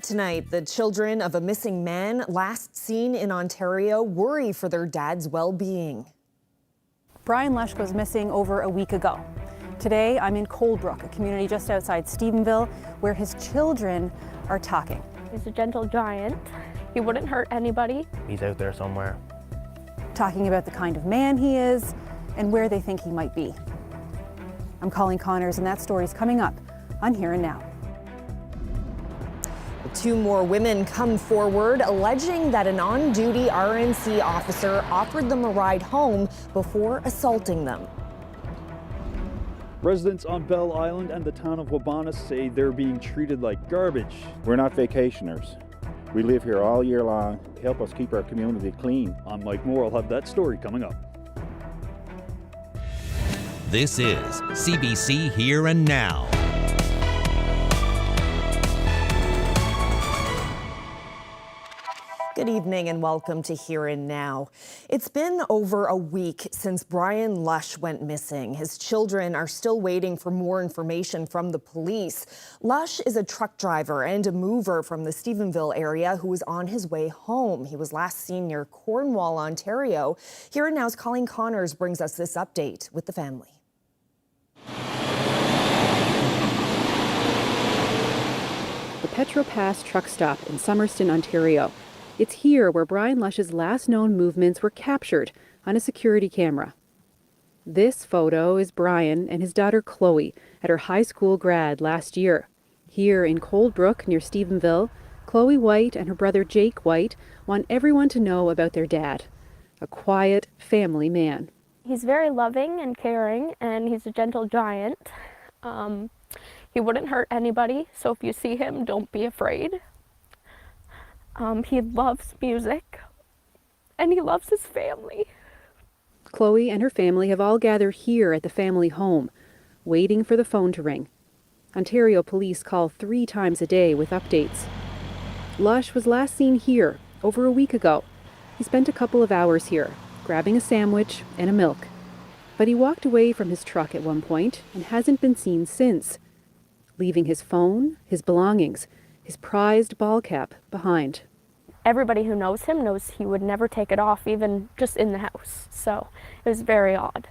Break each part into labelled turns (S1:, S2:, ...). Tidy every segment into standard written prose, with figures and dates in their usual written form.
S1: Tonight, the children of a missing man last seen in Ontario worry for their dad's well-being.
S2: Brian Lush goes missing over a week ago. Today, I'm in Coldbrook, a community just outside Stephenville, where his children are talking.
S3: He's a gentle giant. He wouldn't hurt anybody.
S4: He's out there somewhere.
S2: Talking about the kind of man he is and where they think he might be. I'm Colleen Connors, and that story's coming up on Here and Now.
S1: Two more women come forward alleging that an on-duty RNC officer offered them a ride home before assaulting them.
S5: Residents on Bell Island and the town of Wabanis say they're being treated like garbage.
S6: We're not vacationers. We live here all year long to help us keep our community clean.
S5: I'm Mike Moore. I'll have that story coming up.
S7: This is CBC Here and Now.
S1: Good evening and welcome to Here and Now. It's been over a week since Brian Lush went missing. His children are still waiting for more information from the police. Lush is a truck driver and a mover from the Stephenville area who was on his way home. He was last seen near Cornwall, Ontario. Here and Now's Colleen Connors brings us this update with the family.
S2: The Petro Pass truck stop in Summerston, Ontario. It's here where Brian Lush's last known movements were captured on a security camera. This photo is Brian and his daughter Chloe at her high school grad last year. Here in Coldbrook near Stephenville, Chloe White and her brother Jake White want everyone to know about their dad, a quiet family man.
S3: He's very loving and caring, and he's a gentle giant. He wouldn't hurt anybody, so if you see him, don't be afraid. He loves music, and he loves his family.
S2: Chloe and her family have all gathered here at the family home, waiting for the phone to ring. Ontario police call 3 times a day with updates. Lush was last seen here over a week ago. He spent a couple of hours here, grabbing a sandwich and a milk. But he walked away from his truck at one point and hasn't been seen since, leaving his phone, his belongings, his prized ball cap behind.
S3: Everybody who knows him knows he would never take it off, even just in the house. So it was very odd.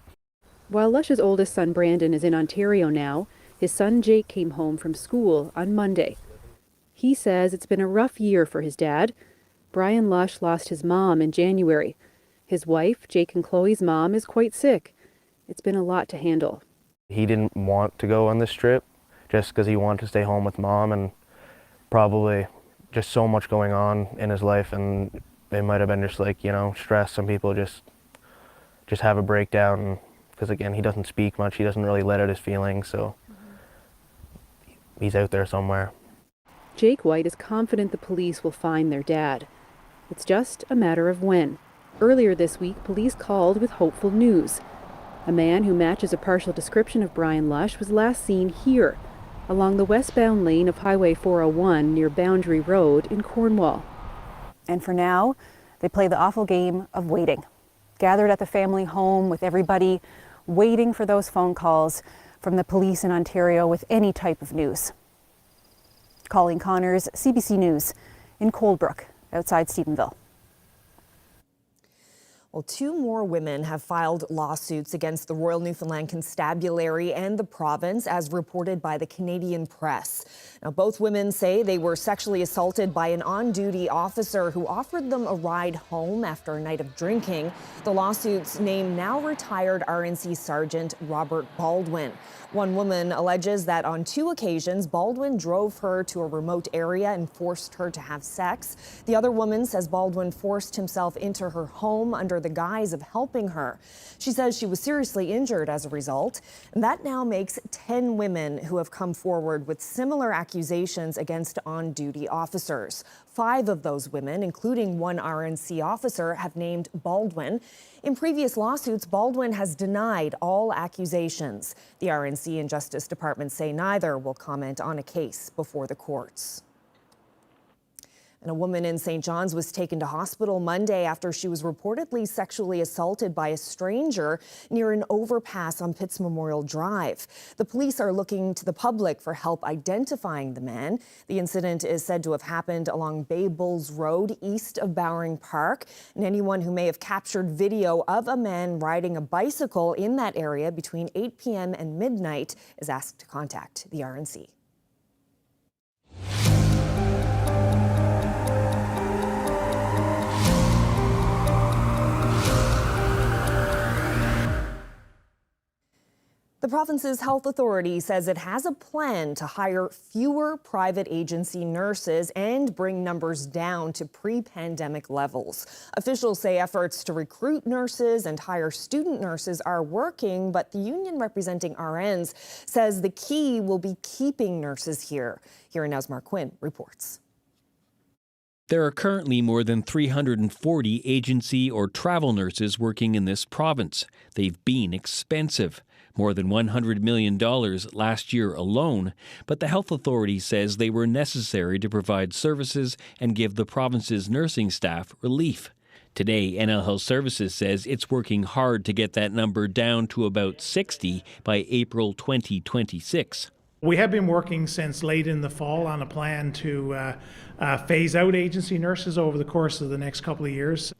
S2: While Lush's oldest son, Brandon, is in Ontario now, his son, Jake, came home from school on Monday. He says it's been a rough year for his dad. Brian Lush lost his mom in January. His wife, Jake and Chloe's mom, is quite sick. It's been a lot to handle.
S4: He didn't want to go on this trip just because he wanted to stay home with mom, and probably just so much going on in his life, and it might have been just like, you know, stress. Some people just have a breakdown because, again, he doesn't speak much. He doesn't really let out his feelings, so he's out there somewhere.
S2: Jake White is confident the police will find their dad. It's just a matter of when. Earlier this week, police called with hopeful news. A man who matches a partial description of Brian Lush was last seen here, along the westbound lane of Highway 401 near Boundary Road in Cornwall. And for now, they play the awful game of waiting. Gathered at the family home with everybody waiting for those phone calls from the police in Ontario with any type of news. Colleen Connors, CBC News in Coldbrook, outside Stephenville.
S1: Well, 2 more women have filed lawsuits against the Royal Newfoundland Constabulary and the province, as reported by the Canadian press. Now, both women say they were sexually assaulted by an on-duty officer who offered them a ride home after a night of drinking. The lawsuits name now retired RNC Sergeant Robert Baldwin. One woman alleges that on 2 occasions, Baldwin drove her to a remote area and forced her to have sex. The other woman says Baldwin forced himself into her home under the guise of helping her. She says she was seriously injured as a result. And that now makes 10 women who have come forward with similar accusations against on-duty officers. 5 of those women, including one RNC officer, have named Baldwin. In previous lawsuits, Baldwin has denied all accusations. The RNC and Justice Department say neither will comment on a case before the courts. And a woman in St. John's was taken to hospital Monday after she was reportedly sexually assaulted by a stranger near an overpass on Pitts Memorial Drive. The police are looking to the public for help identifying the man. The incident is said to have happened along Bay Bulls Road, east of Bowring Park. And anyone who may have captured video of a man riding a bicycle in that area between 8 p.m. and midnight is asked to contact the RNC. The province's health authority says it has a plan to hire fewer private agency nurses and bring numbers down to pre-pandemic levels. Officials say efforts to recruit nurses and hire student nurses are working, but the union representing RNs says the key will be keeping nurses here. Here in Now's Mark Quinn reports.
S8: There are currently more than 340 agency or travel nurses working in this province. They've been expensive. More than $100 million last year alone, but the health authority says they were necessary to provide services and give the province's nursing staff relief. Today, NL Health Services says it's working hard to get that number down to about 60 by April 2026.
S9: We have been working since late in the fall on a plan to phase out agency nurses over the course of the next couple of years.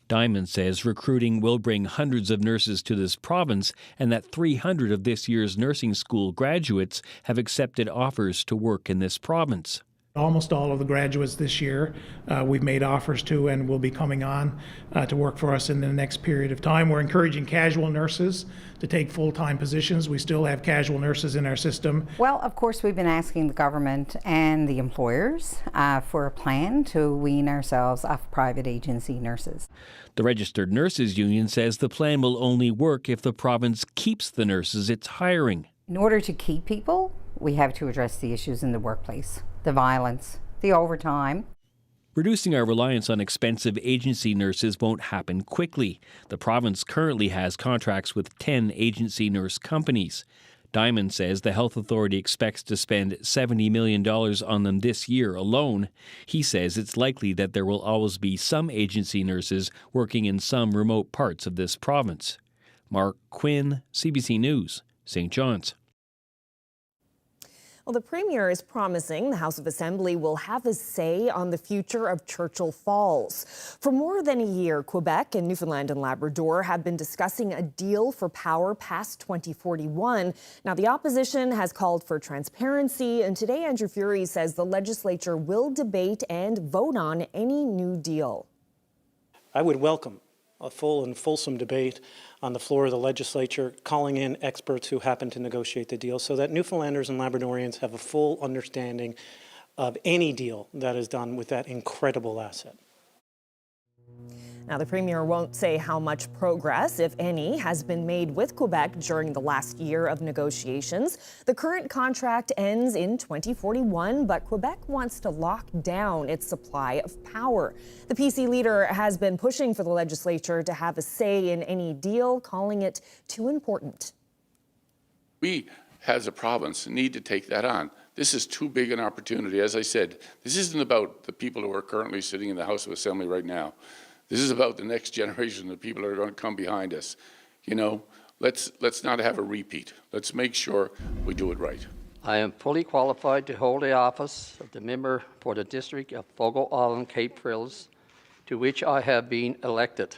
S8: Diamond says recruiting will bring hundreds of nurses to this province and that 300 of this year's nursing school graduates have accepted offers to work in this province.
S9: Almost all of the graduates this year we've made offers to and will be coming on to work for us in the next period of time. We're encouraging casual nurses to take full-time positions. We still have casual nurses in our system.
S10: Well, of course, we've been asking the government and the employers for a plan to wean ourselves off private agency nurses.
S8: The Registered Nurses Union says the plan will only work if the province keeps the nurses it's hiring.
S10: In order to keep people, we have to address the issues in the workplace, the violence, the overtime.
S8: Reducing our reliance on expensive agency nurses won't happen quickly. The province currently has contracts with 10 agency nurse companies. Diamond says the health authority expects to spend $70 million on them this year alone. He says it's likely that there will always be some agency nurses working in some remote parts of this province. Mark Quinn, CBC News, St. John's.
S1: Well, the Premier is promising the House of Assembly will have a say on the future of Churchill Falls. For more than a year, Quebec and Newfoundland and Labrador have been discussing a deal for power past 2041. Now, the opposition has called for transparency, and today Andrew Furey says the legislature will debate and vote on any new deal.
S11: I would welcome a full and fulsome debate on the floor of the legislature, calling in experts who happen to negotiate the deal so that Newfoundlanders and Labradorians have a full understanding of any deal that is done with that incredible asset. Now, the Premier won't say how much progress, if any, has been made with Quebec during the last year of negotiations. The current contract ends in 2041, but Quebec wants to lock down its supply of power. The PC leader has been pushing for the legislature to have a say in any deal, calling it too important.
S12: We, as a province, need to take that on. This is too big an opportunity. As I said, this isn't about the people who are currently sitting in the House of Assembly right now. This is about the next generation of people that are going to come behind us. You know, let's not have a repeat. Let's make sure we do it right.
S13: I am fully qualified to hold the office of the member for the district of Fogo Island Cape Frills, to which I have been elected.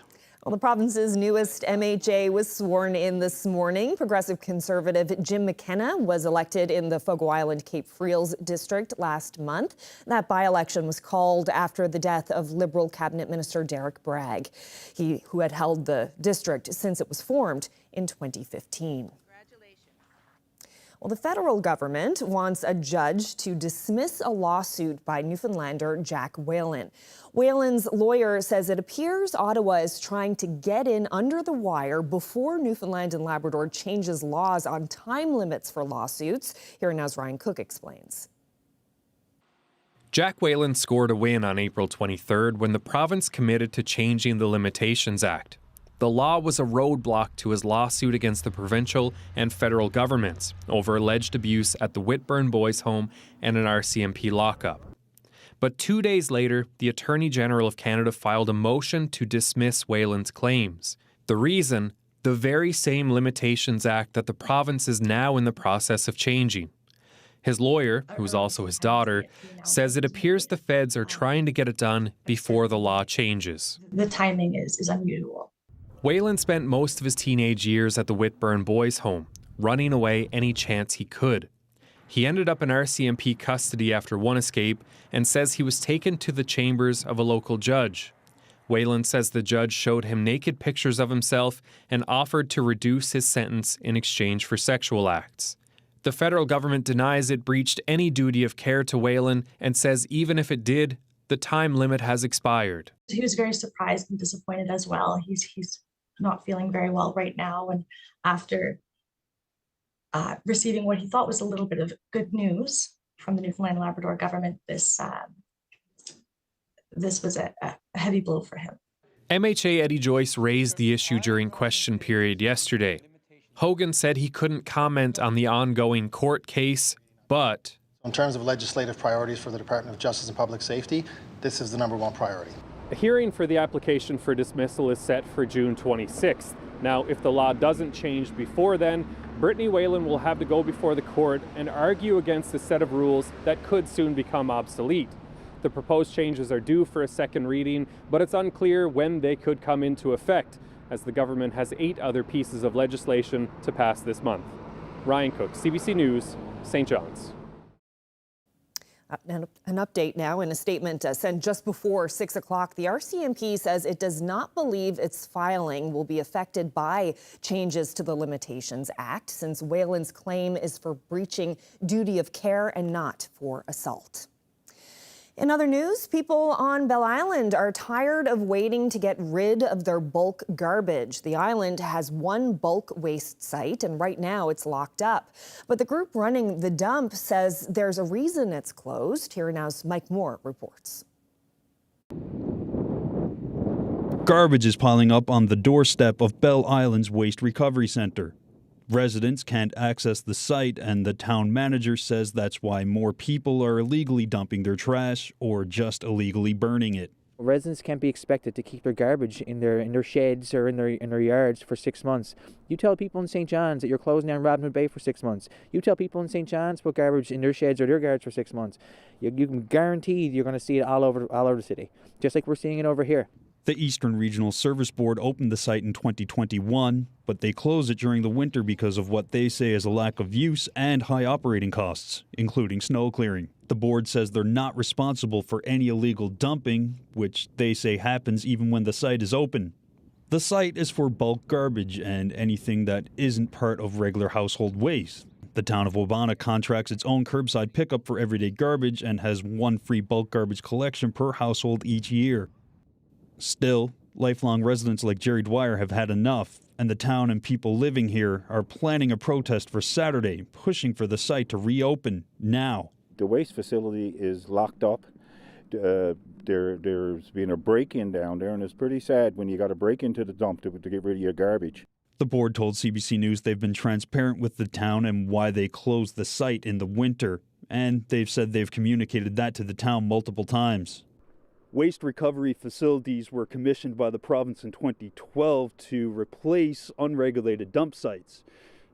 S1: Well, the province's newest MHA was sworn in this morning. Progressive Conservative Jim McKenna was elected in the Fogo Island Cape Frills district last month. That by-election was called after the death of Liberal Cabinet Minister Derek Bragg, who had held the district since it was formed in 2015. Well, the federal government wants a judge to dismiss a lawsuit by Newfoundlander Jack Whalen. Whalen's lawyer says it appears Ottawa is trying to get in under the wire before Newfoundland and Labrador changes laws on time limits for lawsuits. Here now's Ryan Cook explains.
S14: Jack Whalen scored a win on April 23rd when the province committed to changing the Limitations Act. The law was a roadblock to his lawsuit against the provincial and federal governments over alleged abuse at the Whitburn Boys Home and an RCMP lockup. But 2 days later, the Attorney General of Canada filed a motion to dismiss Whelan's claims. The reason? The very same Limitations Act that the province is now in the process of changing. His lawyer, who is also his daughter, says it appears the feds are trying to get it done before the law changes.
S15: The timing is unusual.
S14: Whelan spent most of his teenage years at the Whitburn Boys' Home, running away any chance he could. He ended up in RCMP custody after one escape and says he was taken to the chambers of a local judge. Whelan says the judge showed him naked pictures of himself and offered to reduce his sentence in exchange for sexual acts. The federal government denies it breached any duty of care to Whelan and says even if it did, the time limit has expired.
S15: He was very surprised and disappointed as well. He's not feeling very well right now, and after receiving what he thought was a little bit of good news from the Newfoundland and Labrador government, this was a heavy blow for him.
S14: MHA Eddie Joyce raised the issue during question period yesterday. Hogan said he couldn't comment on the ongoing court case, but
S16: in terms of legislative priorities for the Department of Justice and Public Safety, this is the #1 priority.
S17: A hearing for the application for dismissal is set for June 26th. Now, if the law doesn't change before then, Brittany Whelan will have to go before the court and argue against a set of rules that could soon become obsolete. The proposed changes are due for a second reading, but it's unclear when they could come into effect, as the government has 8 other pieces of legislation to pass this month. Ryan Cook, CBC News, St. John's.
S1: An update now. In a statement sent just before 6 o'clock, the RCMP says it does not believe its filing will be affected by changes to the Limitations Act, since Whelan's claim is for breaching duty of care and not for assault. In other news, people on Bell Island are tired of waiting to get rid of their bulk garbage. The island has one bulk waste site, and right now it's locked up. But the group running the dump says there's a reason it's closed. Here now's Mike Moore reports.
S5: Garbage is piling up on the doorstep of Bell Island's Waste Recovery Centre. Residents can't access the site, and the town manager says that's why more people are illegally dumping their trash or just illegally burning it.
S18: Residents can't be expected to keep their garbage in their sheds or in their yards for 6 months. You tell people in St. John's that you're closing down Robin Hood Bay for 6 months. You tell people in St. John's to put garbage in their sheds or their yards for 6 months. You can guarantee you're going to see it all over the city, just like we're seeing it over here.
S5: The Eastern Regional Service Board opened the site in 2021, but they closed it during the winter because of what they say is a lack of use and high operating costs, including snow clearing. The board says they're not responsible for any illegal dumping, which they say happens even when the site is open. The site is for bulk garbage and anything that isn't part of regular household waste. The town of Wabana contracts its own curbside pickup for everyday garbage and has one free bulk garbage collection per household each year. Still, lifelong residents like Jerry Dwyer have had enough, and the town and people living here are planning a protest for Saturday, pushing for the site to reopen now.
S6: The waste facility is locked up. There's been a break-in down there, and it's pretty sad when you got to break into the dump to get rid of your garbage.
S5: The board told CBC News they've been transparent with the town and why they closed the site in the winter, and they've said they've communicated that to the town multiple times. Waste recovery facilities were commissioned by the province in 2012 to replace unregulated dump sites.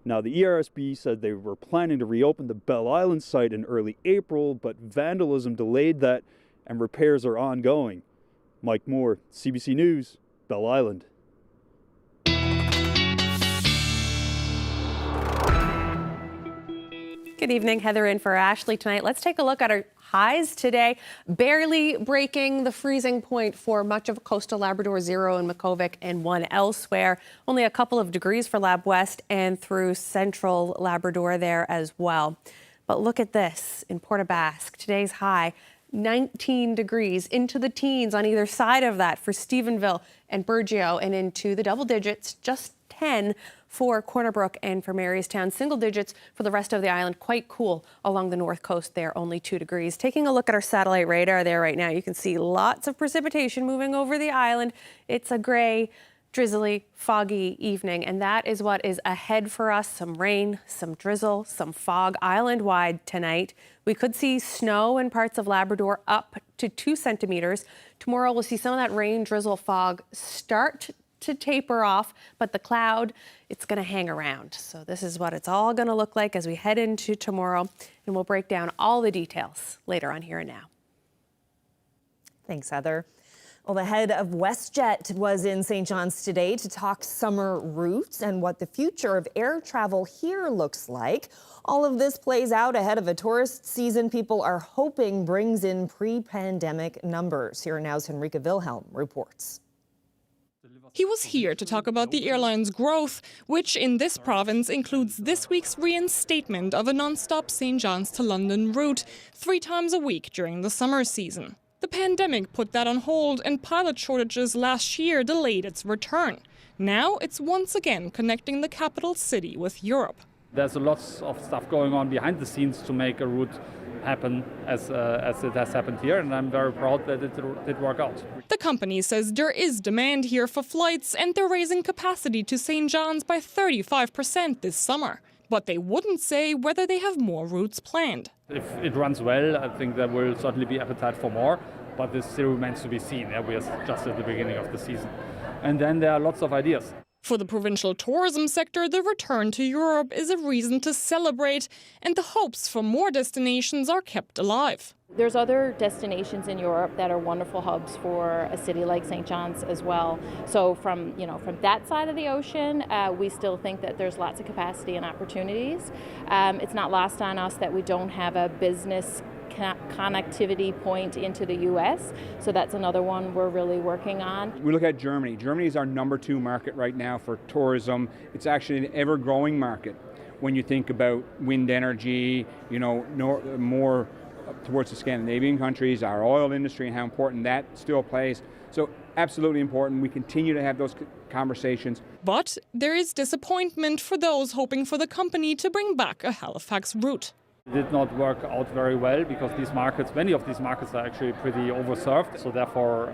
S5: Now, the ERSB said they were planning to reopen the Bell Island site in early April, but vandalism delayed that and repairs are ongoing. Mike Moore, CBC News, Bell Island.
S19: Good evening, Heather in for Ashley tonight. Let's take a look at our highs today. Barely breaking the freezing point for much of coastal Labrador, 0 in Makkovik and 1 elsewhere. Only a couple of degrees for Lab West and through central Labrador there as well. But look at this in Port aux Basques. Today's high, 19 degrees, into the teens on either side of that for Stephenville and Burgeo, and into the double digits, just 10 for Corner Brook and for Marystown. Single digits for the rest of the island. Quite cool along the north coast there, only 2 degrees. Taking a look at our satellite radar there right now, you can see lots of precipitation moving over the island. It's a gray, drizzly, foggy evening, and that is what is ahead for us. Some rain, some drizzle, some fog island-wide tonight. We could see snow in parts of Labrador up to 2 centimeters. Tomorrow we'll see some of that rain, drizzle, fog start to taper off, but the cloud, it's going to hang around. So this is what it's all going to look like as we head into tomorrow, and we'll break down all the details later on Here and Now.
S1: Thanks, Heather. Well, the head of WestJet was in St. John's today to talk summer routes and what the future of air travel here looks like. All of this plays out ahead of a tourist season people are hoping brings in pre-pandemic numbers. Here Now's Henrika Wilhelm reports.
S20: He was here to talk about the airline's growth, which in this province includes this week's reinstatement of a non-stop St. John's to London route 3 times a week during the summer season. The pandemic put that on hold, and pilot shortages last year delayed its return. Now it's once again connecting the capital city with Europe.
S21: There's lots of stuff going on behind the scenes to make a route happen as it has happened here, and I'm very proud that it did work out.
S20: The company says there is demand here for flights, and they're raising capacity to St. John's by 35% this summer. But they wouldn't say whether they have more routes planned.
S21: If it runs well, I think there will certainly be appetite for more, but this still remains to be seen. We are just at the beginning of the season. And then there are lots of ideas.
S20: For the provincial tourism sector, the return to Europe is a reason to celebrate, and the hopes for more destinations are kept alive.
S22: There's other destinations in Europe that are wonderful hubs for a city like St. John's as well. So from that side of the ocean, we still think that there's lots of capacity and opportunities. It's not lost on us that we don't have a business connectivity point into the U.S., so that's another one we're really working on.
S23: We look at Germany. Germany is our #2 market right now for tourism. It's actually an ever-growing market. When you think about wind energy, more towards the Scandinavian countries, our oil industry and how important that still plays. So absolutely important. We continue to have those conversations.
S20: But there is disappointment for those hoping for the company to bring back a Halifax route.
S21: It did not work out very well because many of these markets are actually pretty overserved. So therefore,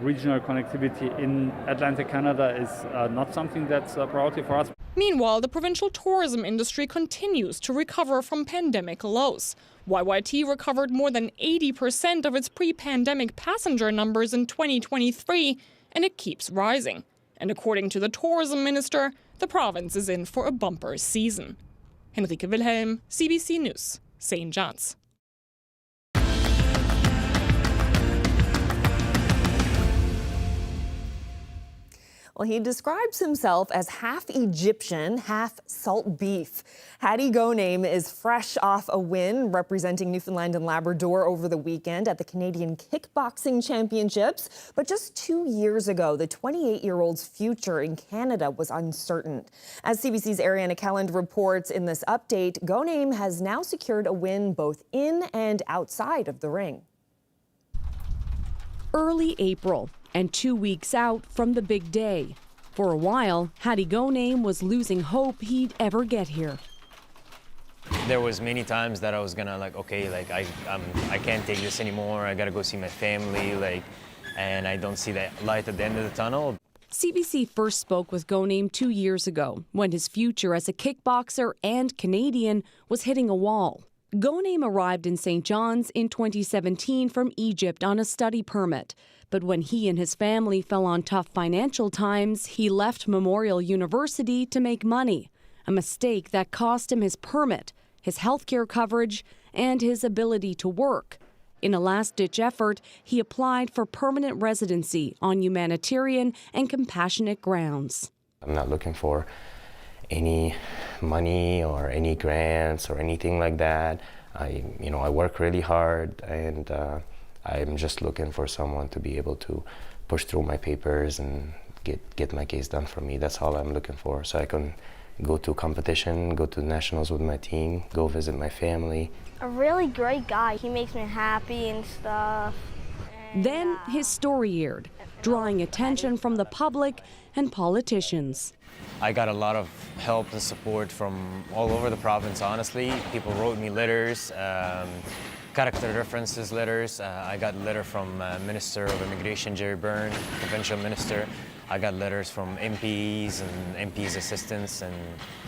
S21: regional connectivity in Atlantic Canada is not something that's a priority for us.
S20: Meanwhile, the provincial tourism industry continues to recover from pandemic lows. YYT recovered more than 80% of its pre-pandemic passenger numbers in 2023, and it keeps rising. And according to the tourism minister, the province is in for a bumper season. Henrika Wilhelm, CBC News, St. John's.
S1: Well, he describes himself as half Egyptian, half salt beef. Hattie Goname is fresh off a win representing Newfoundland and Labrador over the weekend at the Canadian Kickboxing Championships. But just 2 years ago, the 28-year-old's future in Canada was uncertain. As CBC's Ariana Kelland reports in this update, Goname has now secured a win both in and outside of the ring.
S24: Early April, and 2 weeks out from the big day. For a while, Hattie Goname was losing hope he'd ever get here.
S25: There was many times that I was gonna I can't take this anymore. I gotta go see my family, and I don't see that light at the end of the tunnel.
S24: CBC first spoke with Goname 2 years ago when his future as a kickboxer and Canadian was hitting a wall. Goname arrived in St. John's in 2017 from Egypt on a study permit. But when he and his family fell on tough financial times, he left Memorial University to make money, a mistake that cost him his permit, his healthcare coverage, and his ability to work. In a last-ditch effort, he applied for permanent residency on humanitarian and compassionate grounds.
S25: I'm not looking for any money or any grants or anything like that. I work really hard, and I'm just looking for someone to be able to push through my papers and get my case done for me. That's all I'm looking for, so I can go to competition, go to nationals with my team, go visit my family.
S26: A really great guy. He makes me happy and stuff.
S24: Then his story aired, drawing attention from the public and politicians.
S25: I got a lot of help and support from all over the province, honestly. People wrote me letters, character references letters. I got a letter from Minister of Immigration, Jerry Byrne, provincial minister.
S2: I got letters from MPs and MPs' assistants and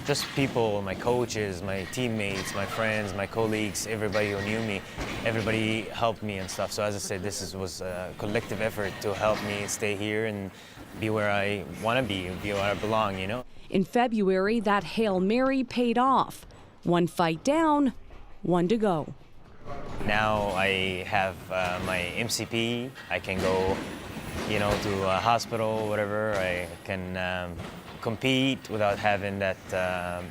S2: just people, my coaches, my teammates, my friends, my colleagues, everybody who knew me, everybody helped me and stuff. So as I said, this was a collective effort to help me stay here and be where I want to be where I belong, you know.
S24: In February, that Hail Mary paid off. One fight down, one to go.
S2: Now I have my MCP. I can go, you know, to a hospital, whatever. I can compete without having that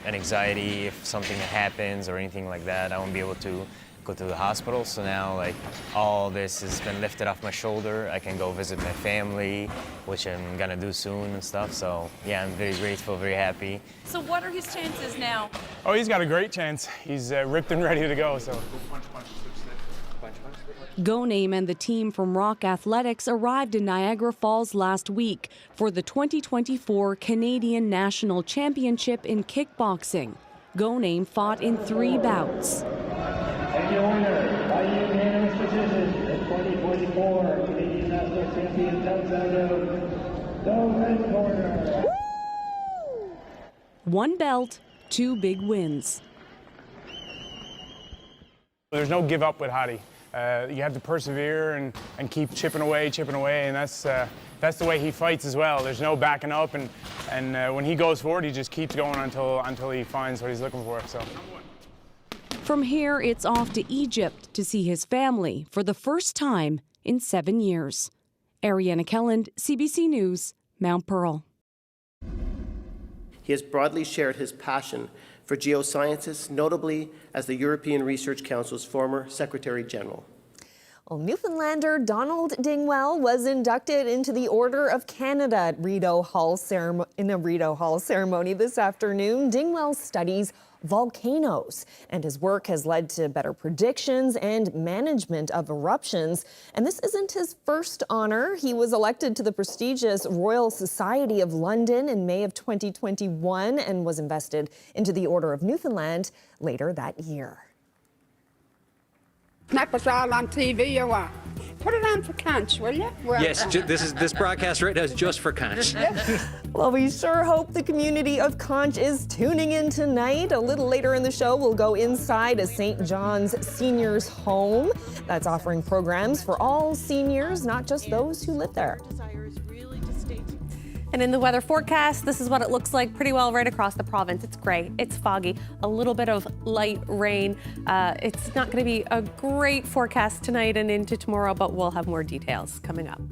S2: an anxiety if something happens or anything like that. I won't be able to go to the hospital. So now, like, all this has been lifted off my shoulder. I can go visit my family, which I'm gonna do soon and stuff. So yeah, I'm very grateful, very happy.
S3: So what are his chances now?
S4: Oh, he's got a great chance. He's ripped and ready to go. So.
S24: Goname and the team from Rock Athletics arrived in Niagara Falls last week for the 2024 Canadian National Championship in kickboxing. Goname fought in 3 bouts.
S7: And your winner, by unanimous decision, the 2024 Canadian National Champion comes out of the red corner.
S24: 1 belt, 2 big wins.
S4: There's no give up with Hadi. You have to persevere and keep chipping away, and that's the way he fights as well. There's no backing up, and when he goes forward, he just keeps going until he finds what he's looking for. So.
S24: From here, it's off to Egypt to see his family for the first time in 7 years. Ariana Kelland, CBC News, Mount Pearl.
S9: He has broadly shared his passion for geosciences, notably as the European Research Council's former Secretary General.
S1: Well, Newfoundlander Donald Dingwell was inducted into the Order of Canada at Rideau Hall in a Rideau Hall ceremony this afternoon. Dingwell studies volcanoes, and his work has led to better predictions and management of eruptions. And this isn't his first honor. He was elected to the prestigious Royal Society of London in May of 2021 and was invested into the Order of Newfoundland later that year.
S10: Snap us all on TV or what? Put it on for Conch, will you?
S27: Yes, this broadcast right now is just for Conch.
S1: Well, we sure hope the community of Conch is tuning in tonight. A little later in the show, we'll go inside a St. John's Seniors Home that's offering programs for all seniors, not just those who live there.
S19: And in the weather forecast, this is what it looks like pretty well right across the province. It's gray, it's foggy, a little bit of light rain. It's not going to be a great forecast tonight and into tomorrow, but we'll have more details coming up.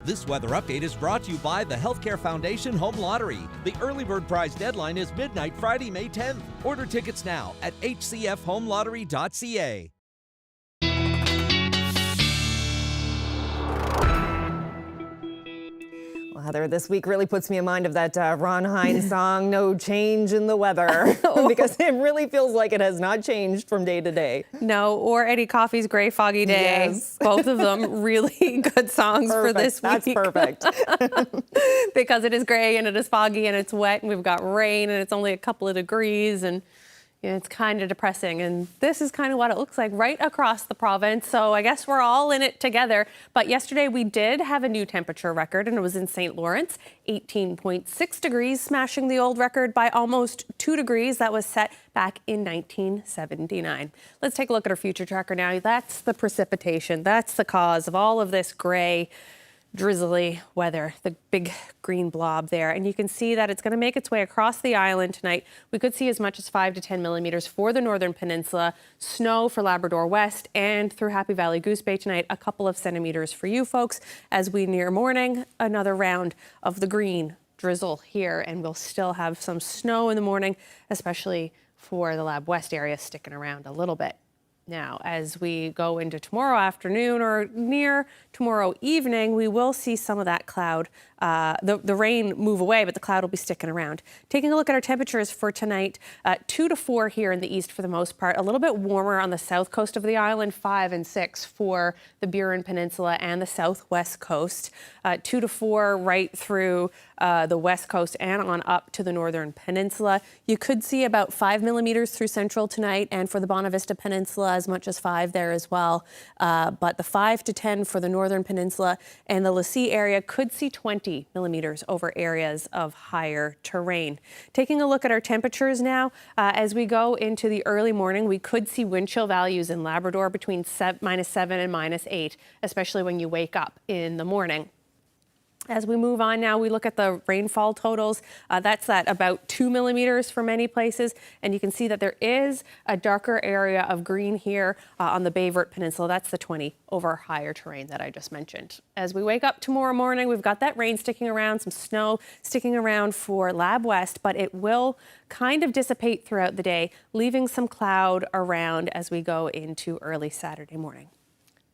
S8: This weather update is brought to you by the Healthcare Foundation Home Lottery. The early bird prize deadline is midnight Friday, May 10th. Order tickets now at hcfhomelottery.ca.
S1: Well, Heather, this week really puts me in mind of that Ron Hines song, No Change in the Weather, because it really feels like it has not changed from day to day.
S19: No, or Eddie Coffey's Gray Foggy Day.
S1: Yes.
S19: Both of them really good songs for this week.
S1: That's perfect.
S19: Because it is gray and it is foggy and it's wet and we've got rain and it's only a couple of degrees and it's kind of depressing. And this is kind of what it looks like right across the province. So I guess we're all in it together. But yesterday we did have a new temperature record and it was in St. Lawrence, 18.6 degrees, smashing the old record by almost 2 degrees that was set back in 1979. Let's take a look at our future tracker now. That's the precipitation. That's the cause of all of this gray, drizzly weather, the big green blob there. And you can see that it's going to make its way across the island tonight. We could see as much as 5 to 10 millimeters for the northern peninsula, snow for Labrador West, and through Happy Valley Goose Bay tonight, a couple of centimeters for you folks. As we near morning, another round of the green drizzle here, and we'll still have some snow in the morning, especially for the Lab West area sticking around a little bit. Now, as we go into tomorrow afternoon or near tomorrow evening, we will see some of that cloud, the rain move away, but the cloud will be sticking around. Taking a look at our temperatures for tonight, 2 to 4 here in the east for the most part, a little bit warmer on the south coast of the island, 5 and 6 for the Burin Peninsula and the southwest coast, 2 to 4 right through the west coast and on up to the northern peninsula. You could see about 5 millimeters through central tonight, and for the Bonavista Peninsula, as much as 5 there as well. But the 5 to 10 for the northern peninsula and the Lassie area could see 20 millimeters over areas of higher terrain. Taking a look at our temperatures now, as we go into the early morning, we could see wind chill values in Labrador between -7 and -8, especially when you wake up in the morning. As we move on now, we look at the rainfall totals. That's at about 2 millimeters for many places. And you can see that there is a darker area of green here on the Bayvert Peninsula. That's the 20 over higher terrain that I just mentioned. As we wake up tomorrow morning, we've got that rain sticking around, some snow sticking around for Lab West, but it will kind of dissipate throughout the day, leaving some cloud around as we go into early Saturday morning.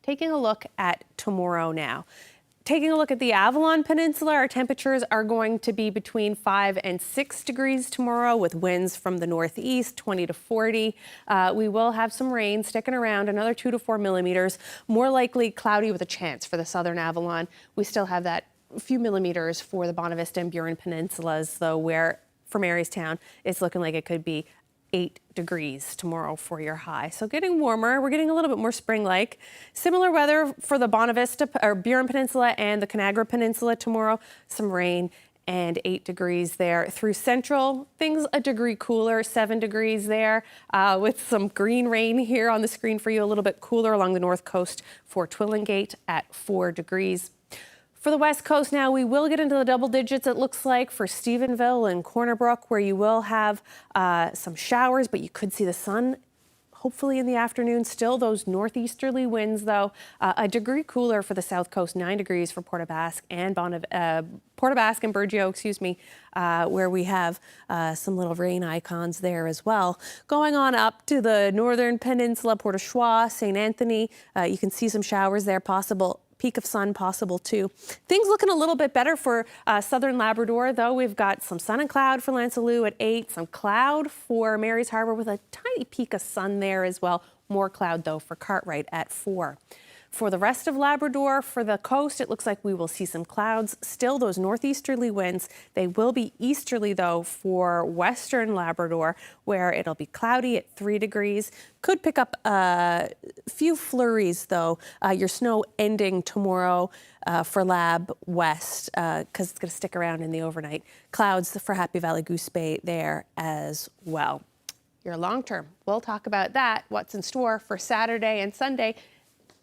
S19: Taking a look at tomorrow now. Taking a look at the Avalon Peninsula, our temperatures are going to be between 5 and 6 degrees tomorrow with winds from the northeast, 20 to 40. We will have some rain sticking around, another 2 to 4 millimeters, more likely cloudy with a chance for the southern Avalon. We still have that few millimeters for the Bonavista and Burin Peninsulas, though, where for Marystown, it's looking like it could be 8 degrees tomorrow for your high. So getting warmer, we're getting a little bit more spring-like. Similar weather for the Bonavista or Burin Peninsula and the Conagra Peninsula tomorrow. Some rain and 8 degrees there. Through central, things a degree cooler, 7 degrees there with some green rain here on the screen for you, a little bit cooler along the north coast for Twillingate at 4 degrees. For the west coast now, we will get into the double digits, it looks like, for Stephenville and Corner Brook, where you will have some showers, but you could see the sun hopefully in the afternoon. Still those northeasterly winds, though. A degree cooler for the south coast, 9 degrees for Port aux Basques and Burgeo, where we have some little rain icons there as well. Going on up to the northern peninsula, Port au Choix, St. Anthony, you can see some showers there possible. Peak of sun possible too. Things looking a little bit better for southern Labrador, though. We've got some sun and cloud for Lansalou at 8, some cloud for Mary's Harbour with a tiny peak of sun there as well. More cloud, though, for Cartwright at 4. For the rest of Labrador, for the coast, it looks like we will see some clouds. Still those northeasterly winds. They will be easterly, though, for western Labrador, where it'll be cloudy at 3 degrees. Could pick up a few flurries, though. Your snow ending tomorrow for Lab West, because it's going to stick around in the overnight. Clouds for Happy Valley Goose Bay there as well. Your long term, we'll talk about that, what's in store for Saturday and Sunday.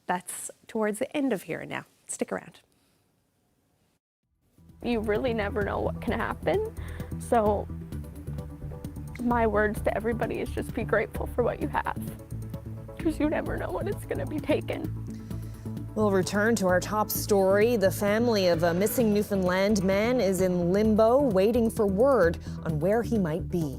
S19: That's towards the end of here now. Stick around.
S11: You really never know what can happen. So my words to everybody is just be grateful for what you have, because you never know when it's going to be taken.
S1: We'll return to our top story. The family of a missing Newfoundland man is in limbo, waiting for word on where he might be.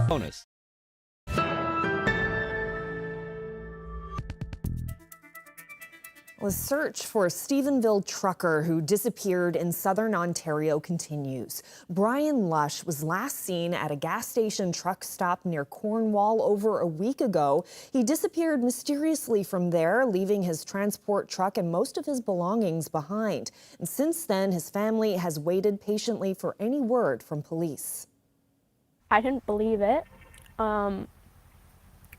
S8: Bonus.
S1: The search for a Stephenville trucker who disappeared in southern Ontario continues. Brian Lush was last seen at a gas station truck stop near Cornwall over a week ago. He disappeared mysteriously from there, leaving his transport truck and most of his belongings behind. And since then, his family has waited patiently for any word from police.
S11: I didn't believe it.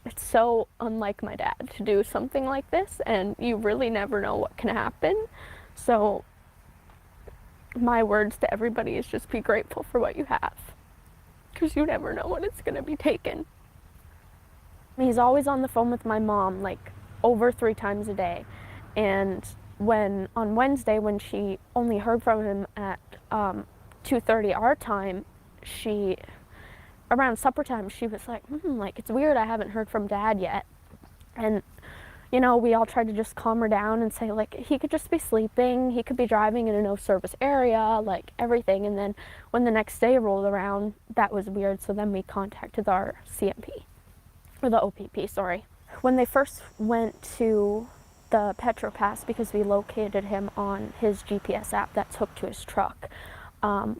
S11: It's so unlike my dad to do something like this, and you really never know what can happen. So my words to everybody is just be grateful for what you have, because you never know when it's going to be taken. He's always on the phone with my mom, like over 3 times a day. And on Wednesday, when she only heard from him at 2:30 our time, around supper time, she was like, like, it's weird, I haven't heard from Dad yet. And, You know, we all tried to just calm her down and say, like, he could just be sleeping, he could be driving in a no-service area, like, everything. And then when the next day rolled around, that was weird, so then we contacted our CMP, or the OPP, sorry. When they first went to the PetroPass, because we located him on his GPS app that's hooked to his truck,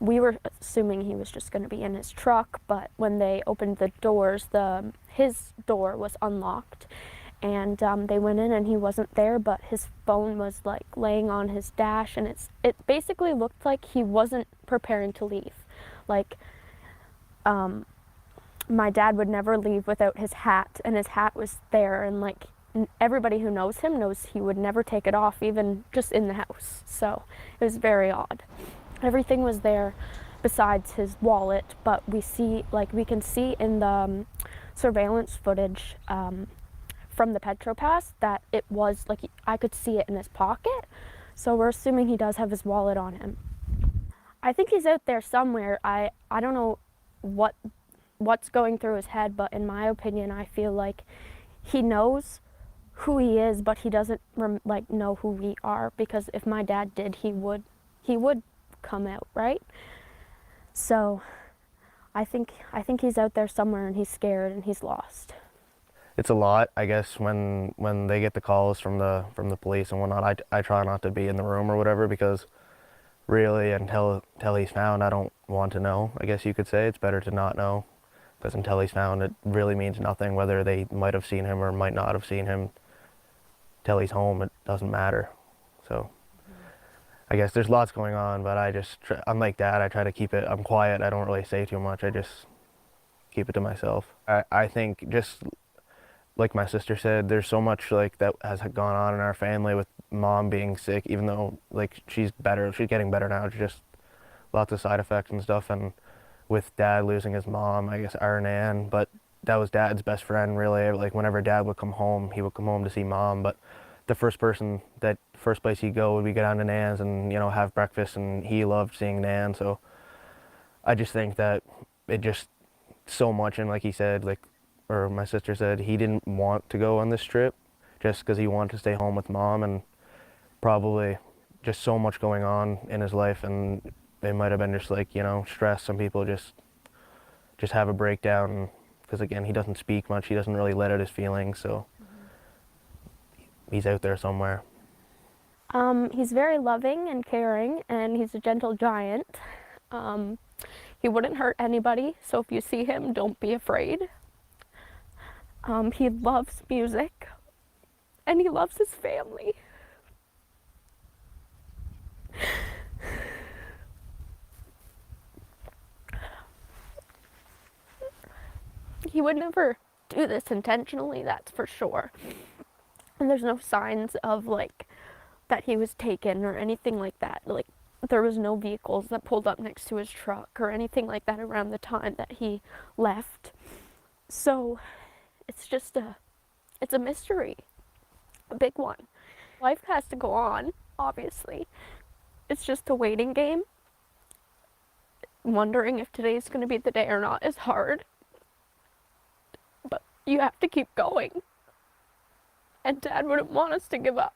S11: we were assuming he was just going to be in his truck, but when they opened the doors, his door was unlocked. And they went in and he wasn't there, but his phone was like laying on his dash, and it basically looked like he wasn't preparing to leave. Like, my dad would never leave without his hat, and his hat was there, and like everybody who knows him knows he would never take it off, even just in the house. So it was very odd. Everything was there besides his wallet, but we can see in the surveillance footage from the PetroPass that it was like, I could see it in his pocket. So we're assuming he does have his wallet on him. I think he's out there somewhere. I don't know what's going through his head, but in my opinion, I feel like he knows who he is, but he doesn't know who we are, because if my dad did, he would come out, right? So I think he's out there somewhere, and he's scared and he's lost.
S12: It's a lot, I guess, when they get the calls from the police and whatnot. I try not to be in the room or whatever, because really until he's found, I don't want to know. I guess you could say it's better to not know, because until he's found, it really means nothing whether they might have seen him or might not have seen him. Till he's home, it doesn't matter. So I guess there's lots going on, but I'm like Dad. I try to keep it. I'm quiet. I don't really say too much. I just keep it to myself. I think just like my sister said, there's so much like that has gone on in our family with Mom being sick, even though like she's getting better now. It's just lots of side effects and stuff. And with Dad losing his mom, I guess our Nan, but that was Dad's best friend really. Like whenever Dad would come home, he would come home to see Mom, but the first place he'd go would be go down to Nan's and, you know, have breakfast, and he loved seeing Nan. So I just think that it just so much, and like he said, or my sister said, he didn't want to go on this trip just because he wanted to stay home with Mom, and probably just so much going on in his life, and they might have been just like, you know, stress. Some people just have a breakdown because, again, he doesn't speak much. He doesn't really let out his feelings, so he's out there somewhere.
S11: He's very loving and caring, and he's a gentle giant. He wouldn't hurt anybody, so if you see him, don't be afraid. He loves music, and he loves his family. He would never do this intentionally, that's for sure. And there's no signs of like that he was taken or anything like that. Like there was no vehicles that pulled up next to his truck or anything like that around the time that he left. So it's just it's a mystery, a big one. Life has to go on, obviously. It's just a waiting game. Wondering if today's going to be the day or not is hard. But you have to keep going. And Dad wouldn't want us to give up.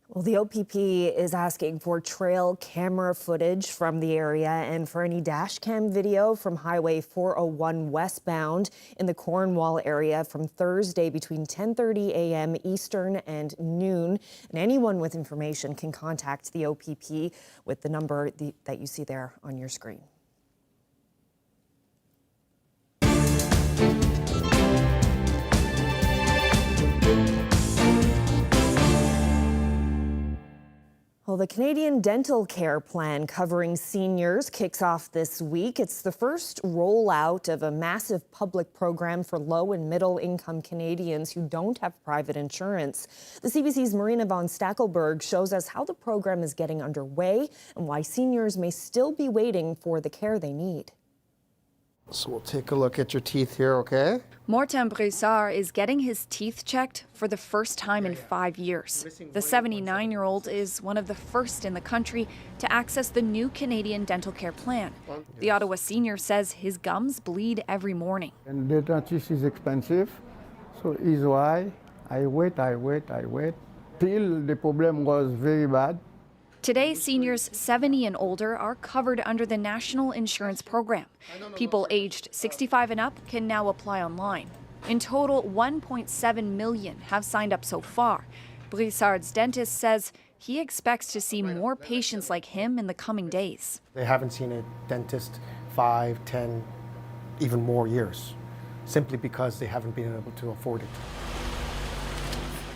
S1: Well, the OPP is asking for trail camera footage from the area and for any dash cam video from Highway 401 westbound in the Cornwall area from Thursday between 10:30 a.m. Eastern and noon. And anyone with information can contact the OPP with the number that you see there on your screen. Well, the Canadian Dental Care Plan covering seniors kicks off this week. It's the first rollout of a massive public program for low and middle income Canadians who don't have private insurance. The CBC's Marina von Stackelberg shows us how the program is getting underway and why seniors may still be waiting for the care they need.
S6: So we'll take a look at your teeth here, okay?
S13: Morten Broussard is getting his teeth checked for the first time in 5 years. The 79-year-old is one of the first in the country to access the new Canadian dental care plan. The Ottawa senior says his gums bleed every morning.
S14: And the dentist is expensive, so is why I wait till the problem was very bad.
S13: Today, seniors 70 and older are covered under the National Insurance Program. People aged 65 and up can now apply online. In total, 1.7 million have signed up so far. Broussard's dentist says he expects to see more patients like him in the coming days.
S6: They haven't seen a dentist 5, 10, even more years, simply because they haven't been able to afford it.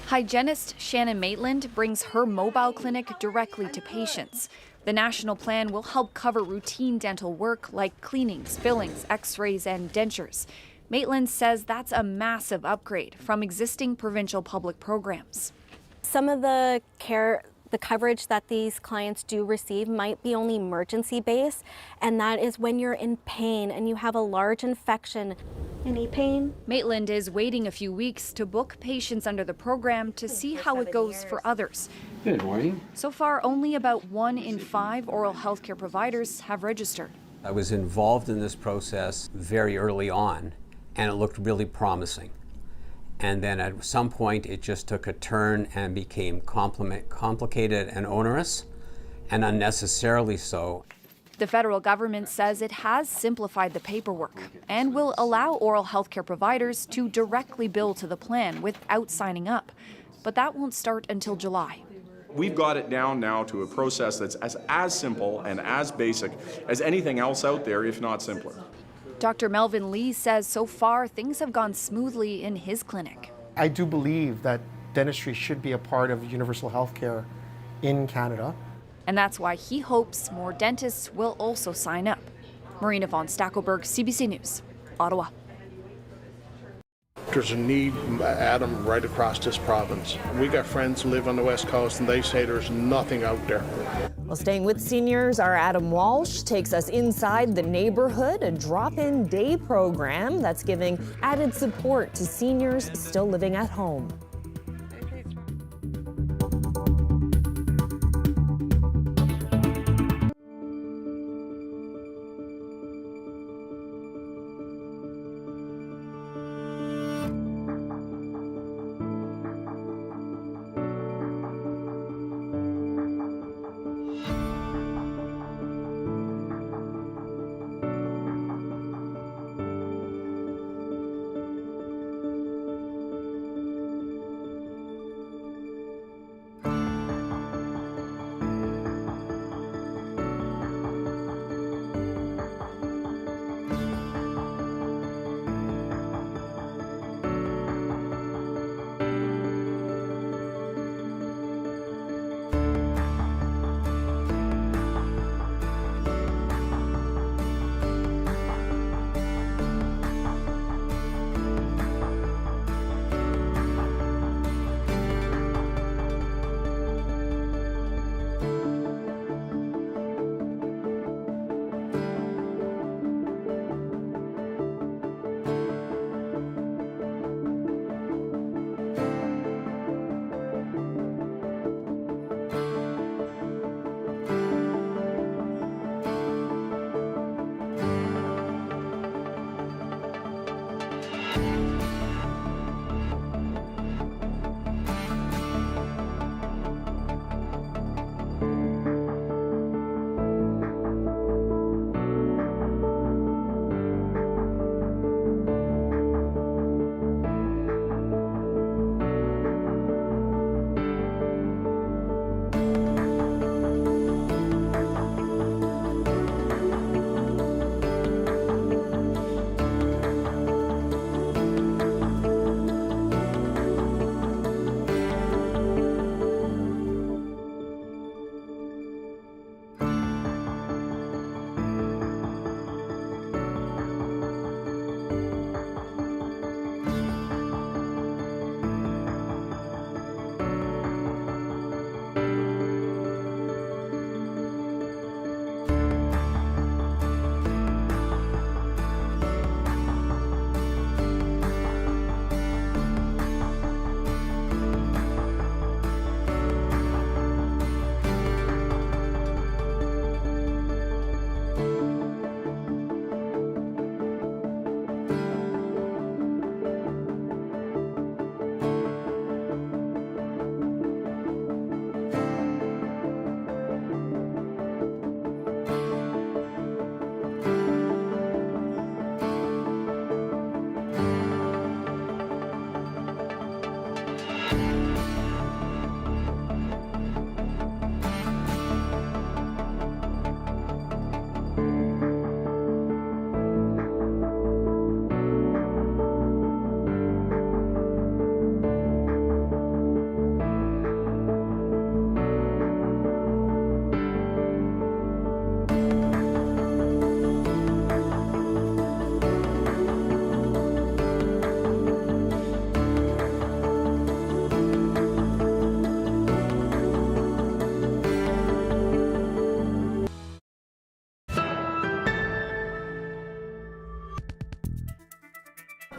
S13: Hygienist Shannon Maitland brings her mobile clinic directly to patients. The national plan will help cover routine dental work like cleanings, fillings, x-rays, and dentures. Maitland says that's a massive upgrade from existing provincial public programs.
S15: Some of the coverage that these clients do receive might be only emergency based, and that is when you're in pain and you have a large infection. Any pain?
S13: Maitland is waiting a few weeks to book patients under the program to see how it goes for others.
S16: Good morning.
S13: So far, only about 1 in 5 oral health care providers have registered.
S16: I was involved in this process very early on, and it looked really promising. And then at some point, it just took a turn and became complicated and onerous, and unnecessarily so.
S13: The federal government says it has simplified the paperwork and will allow oral health care providers to directly bill to the plan without signing up. But that won't start until July.
S17: We've got it down now to a process that's as simple and as basic as anything else out there, if not simpler.
S13: Dr. Melvin Lee says so far things have gone smoothly in his clinic.
S6: I do believe that dentistry should be a part of universal health care in Canada.
S13: And that's why he hopes more dentists will also sign up. Marina von Stackelberg, CBC News, Ottawa.
S18: There's a need, Adam, right across this province. We got friends who live on the West Coast and they say there's nothing out there.
S1: Well, staying with seniors, our Adam Walsh takes us inside the neighborhood, a drop-in day program that's giving added support to seniors still living at home.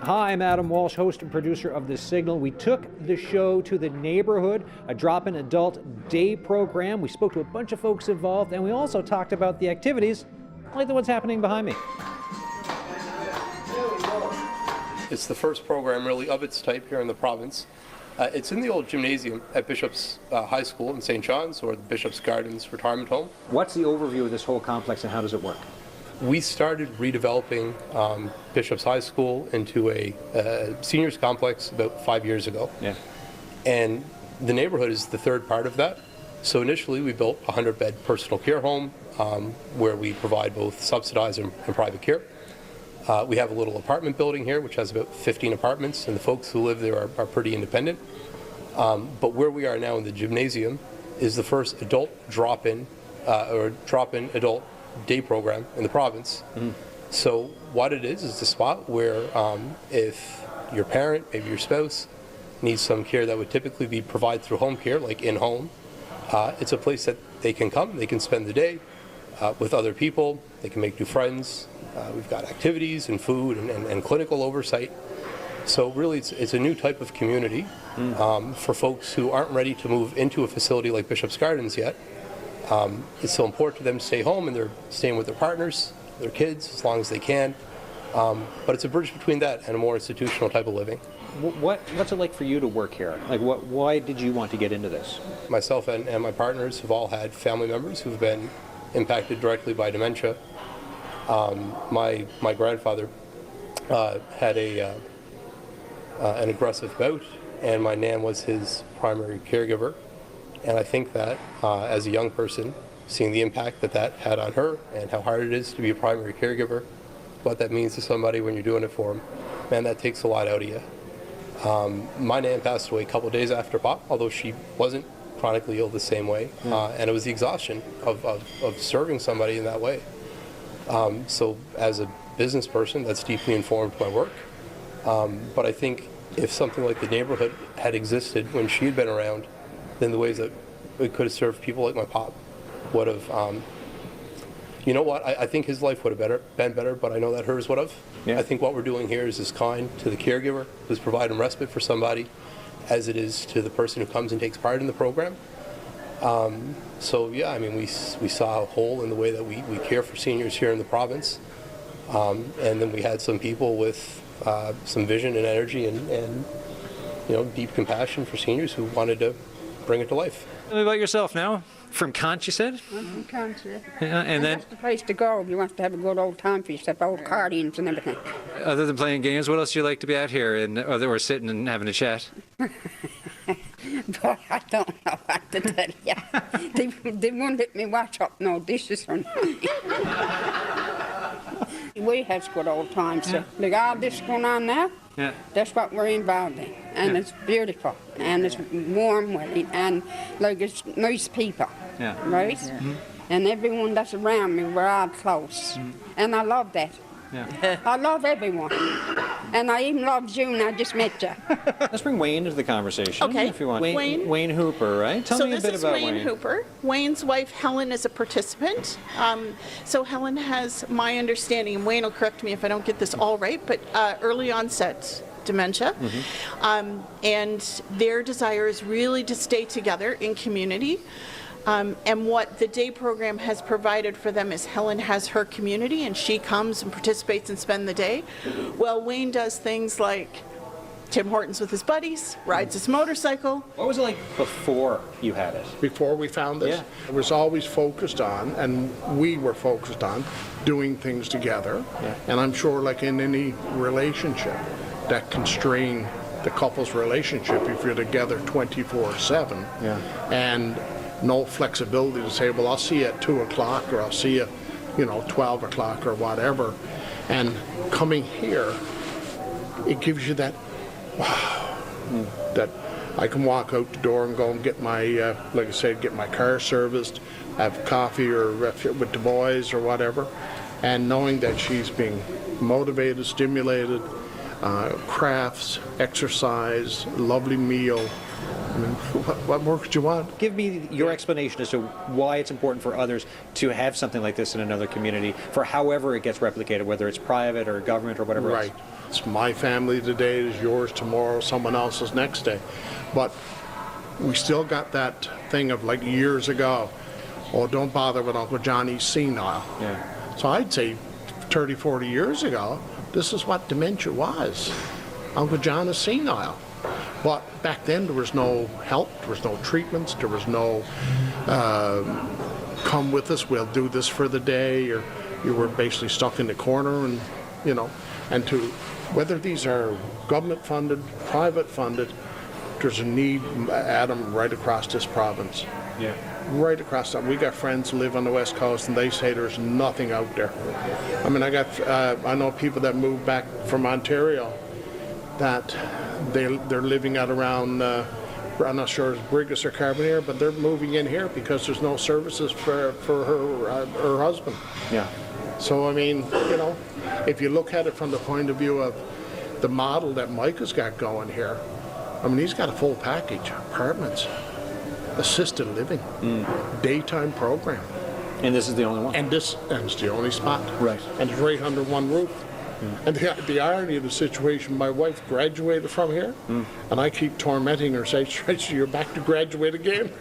S27: Hi, I'm Adam Walsh, host and producer of The Signal. We took the show to the neighborhood, a drop-in adult day program. We spoke to a bunch of folks involved, and we also talked about the activities like the ones happening behind me.
S5: It's the first program really of its type here in the province. It's in the old gymnasium at Bishop's High School in St. John's, or the Bishop's Gardens Retirement Home.
S27: What's the overview of this whole complex and how does it work?
S5: We started redeveloping Bishop's High School into a seniors complex about 5 years ago.
S27: Yeah.
S5: And the neighborhood is the third part of that. So initially we built a 100-bed personal care home where we provide both subsidized and private care. We have a little apartment building here which has about 15 apartments, and the folks who live there are pretty independent. But where we are now in the gymnasium is the first adult drop-in adult day program in the province. So what it is a spot where if your parent, maybe your spouse, needs some care that would typically be provided through home care, like in-home, it's a place that they can come, they can spend the day with other people, they can make new friends. We've got activities and food and clinical oversight. So really it's a new type of community for folks who aren't ready to move into a facility like Bishop's Gardens yet. It's so important to them to stay home, and they're staying with their partners, their kids, as long as they can. But it's a bridge between that and a more institutional type of living.
S27: What's it like for you to work here? Like, why did you want to get into this?
S5: Myself and my partners have all had family members who've been impacted directly by dementia. My grandfather had an aggressive bout, and my nan was his primary caregiver. And I think that as a young person, seeing the impact that had on her and how hard it is to be a primary caregiver, what that means to somebody when you're doing it for them, man, that takes a lot out of you. My nan passed away a couple of days after Pop, although she wasn't chronically ill the same way. And it was the exhaustion of serving somebody in that way. So as a business person, that's deeply informed my work. But I think if something like the neighborhood had existed when she had been around, then the ways that it could have served people like my pop would have, you know what, I think his life would have been better, but I know that hers would have. Yeah. I think what we're doing here is as kind to the caregiver who's providing respite for somebody as it is to the person who comes and takes part in the program. So yeah, I mean, we saw a hole in the way that we care for seniors here in the province. And then we had some people with some vision and energy and deep compassion for seniors who wanted to bring it to life.
S27: Tell me about yourself now. From Kant, you said?
S10: I'm from Kant, yeah.
S27: And then?
S10: That's the place to go if you want to have a good old time for yourself, old card games and everything.
S27: Other than playing games, what else do you like to be at here, or sitting and having a chat?
S10: But I don't know what to tell you. They won't let me wash up no dishes or nothing. We have good old times. So like all this going on now, that's what we're involved in. And it's beautiful. And it's warm wedding. And like it's nice people. Right? Mm-hmm. And everyone that's around me, we're all close. Mm-hmm. And I love that. Yeah. I love everyone. And I even love you, and I just met you.
S27: Let's bring Wayne into the conversation,
S20: okay.
S27: if you want.
S20: Wayne
S27: Hooper, right? Tell me a bit about Wayne.
S20: So this is Wayne Hooper. Wayne's wife, Helen, is a participant. So Helen has, my understanding, and Wayne will correct me if I don't get this all right, but early onset dementia. Mm-hmm. And their desire is really to stay together in community. And what the day program has provided for them is Helen has her community and she comes and participates and spends the day. Well, Wayne does things like Tim Hortons with his buddies, rides his motorcycle.
S27: What was it like before you had it?
S18: Before we found this? Yeah. It was always focused on, and we were focused on, doing things together. Yeah. And I'm sure like in any relationship that can strain the couple's relationship if you're together 24/7. Yeah. And no flexibility to say, well, I'll see you at 2 o'clock or I'll see you, 12 o'clock or whatever. And coming here, it gives you that, wow, that I can walk out the door and go and get my, like I said, get my car serviced, have coffee or with the boys or whatever. And knowing that she's being motivated, stimulated, crafts, exercise, lovely meal, I mean, what more could you want?
S27: Give me your explanation as to why it's important for others to have something like this in another community, for however it gets replicated, whether it's private or government or whatever else.
S18: Right. It's my family today, it is yours tomorrow, someone else's next day. But we still got that thing of like years ago, oh, don't bother with Uncle John, he's senile.
S27: Yeah.
S18: So I'd say 30, 40 years ago, this is what dementia was. Uncle John is senile. But back then there was no help, there was no treatments, there was no come with us, we'll do this for the day, or you were basically stuck in the corner, and you know, and to whether these are government funded, private funded, there's a need, Adam, right across this province.
S27: Yeah.
S18: Right across. We got friends who live on the West Coast, and they say there's nothing out there. I mean, I know people that moved back from Ontario that they're living out around, I'm not sure it's Brigus or Carbonear, but they're moving in here because there's no services for her husband.
S27: Yeah.
S18: So, I mean, you know, if you look at it from the point of view of the model that Mike has got going here, I mean, he's got a full package, apartments, assisted living, daytime program.
S27: And this is the only one?
S18: And it's the only spot.
S27: Right.
S18: And it's right under one roof. And the irony of the situation, my wife graduated from here, and I keep tormenting her, saying, Tracy, you're back to graduate again.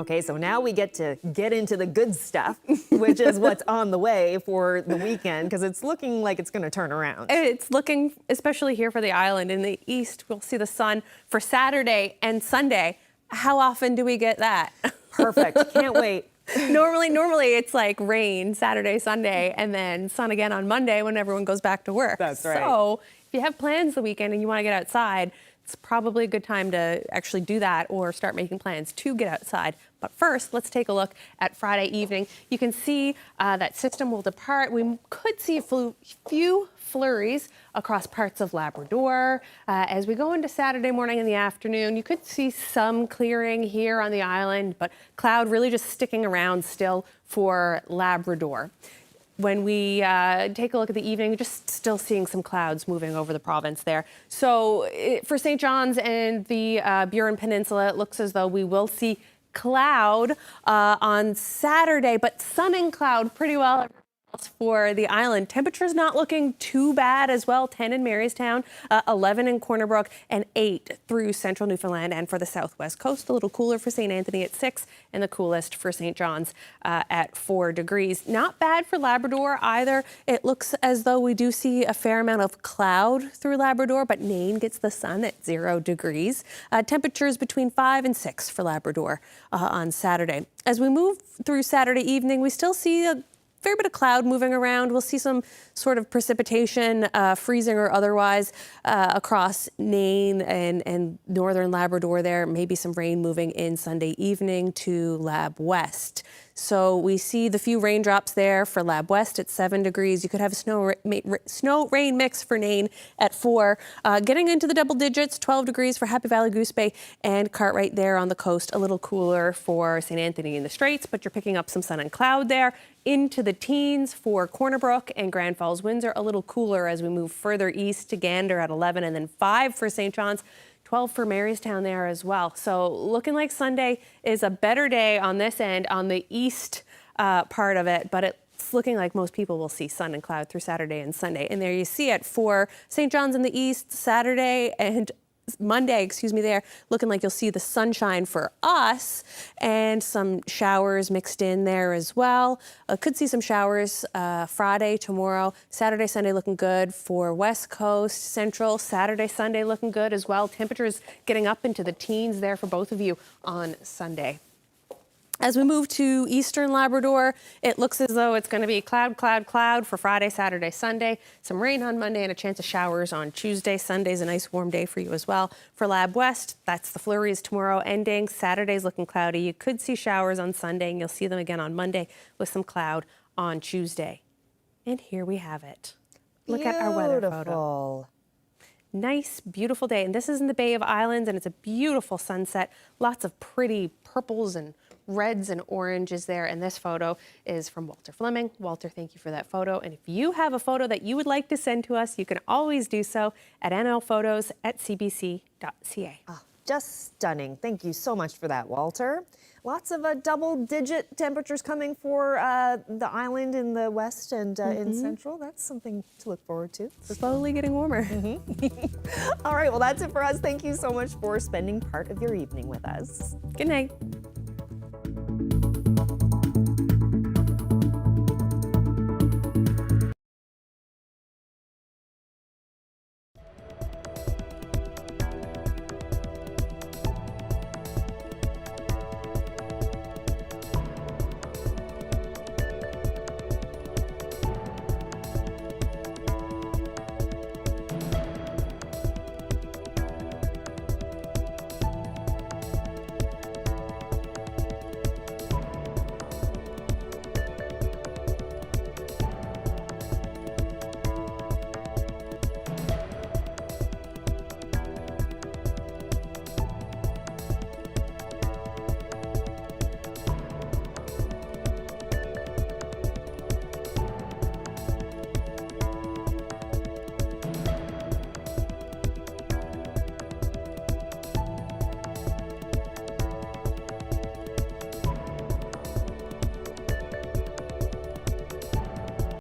S1: Okay, so now we get to get into the good stuff, which is what's on the way for the weekend, because it's looking like it's going to turn around.
S19: It's looking, especially here for the island in the east, we'll see the sun for Saturday and Sunday. How often do we get that?
S1: Perfect. Can't wait.
S19: Normally it's like rain Saturday, Sunday, and then sun again on Monday when everyone goes back to work.
S1: That's right.
S19: So if you have plans the weekend and you want to get outside, it's probably a good time to actually do that or start making plans to get outside. But first, let's take a look at Friday evening. You can see that system will depart. We could see a few flurries across parts of Labrador. As we go into Saturday morning in the afternoon, you could see some clearing here on the island, but cloud really just sticking around still for Labrador. When we take a look at the evening, just still seeing some clouds moving over the province there. So for St. John's and the Burin Peninsula, it looks as though we will see cloud on Saturday, but sun and cloud pretty well for the island. Temperatures not looking too bad as well. 10 in Marystown, 11 in Corner Brook, and 8 through central Newfoundland and for the southwest coast. A little cooler for St. Anthony at 6 and the coolest for St. John's at 4 degrees. Not bad for Labrador either. It looks as though we do see a fair amount of cloud through Labrador, but Nain gets the sun at 0 degrees. Temperatures between 5 and 6 for Labrador on Saturday. As we move through Saturday evening, we still see a fair bit of cloud moving around. We'll see some sort of precipitation, freezing or otherwise, across Nain and northern Labrador there. Maybe some rain moving in Sunday evening to Lab West. So we see the few raindrops there for Lab West at 7 degrees. You could have a snow-rain mix for Nain at 4. Getting into the double digits, 12 degrees for Happy Valley, Goose Bay, and Cartwright there on the coast. A little cooler for St. Anthony in the Straits, but you're picking up some sun and cloud there. Into the teens for Corner Brook and Grand Falls, Windsor. A little cooler as we move further east to Gander at 11, and then 5 for St. John's. 12 for Marystown there as well. So looking like Sunday is a better day on this end, on the east part of it, but it's looking like most people will see sun and cloud through Saturday and Sunday. And there you see it for St. John's in the east, Saturday and Monday, there, looking like you'll see the sunshine for us and some showers mixed in there as well. Could see some showers Friday, tomorrow. Saturday, Sunday looking good for West Coast, Central. Saturday, Sunday looking good as well. Temperatures getting up into the teens there for both of you on Sunday. As we move to eastern Labrador, it looks as though it's going to be cloud, cloud, cloud for Friday, Saturday, Sunday. Some rain on Monday and a chance of showers on Tuesday. Sunday's a nice warm day for you as well. For Lab West, that's the flurries tomorrow ending. Saturday's looking cloudy. You could see showers on Sunday, and you'll see them again on Monday with some cloud on Tuesday. And here we have it. Look at our weather photo. Nice, beautiful day. And this is in the Bay of Islands, and it's a beautiful sunset. Lots of pretty purples and reds and oranges there, and this photo is from Walter Fleming. Walter, thank you for that photo. And if you have a photo that you would like to send to us, you can always do so at nlphotos@cbc.ca.
S1: Oh, just stunning. Thank you so much for that, Walter. Lots of double-digit temperatures coming for the island in the west and in central. That's something to look forward to.
S19: Slowly getting warmer.
S1: All right, well, that's it for us. Thank you so much for spending part of your evening with us.
S19: Good night.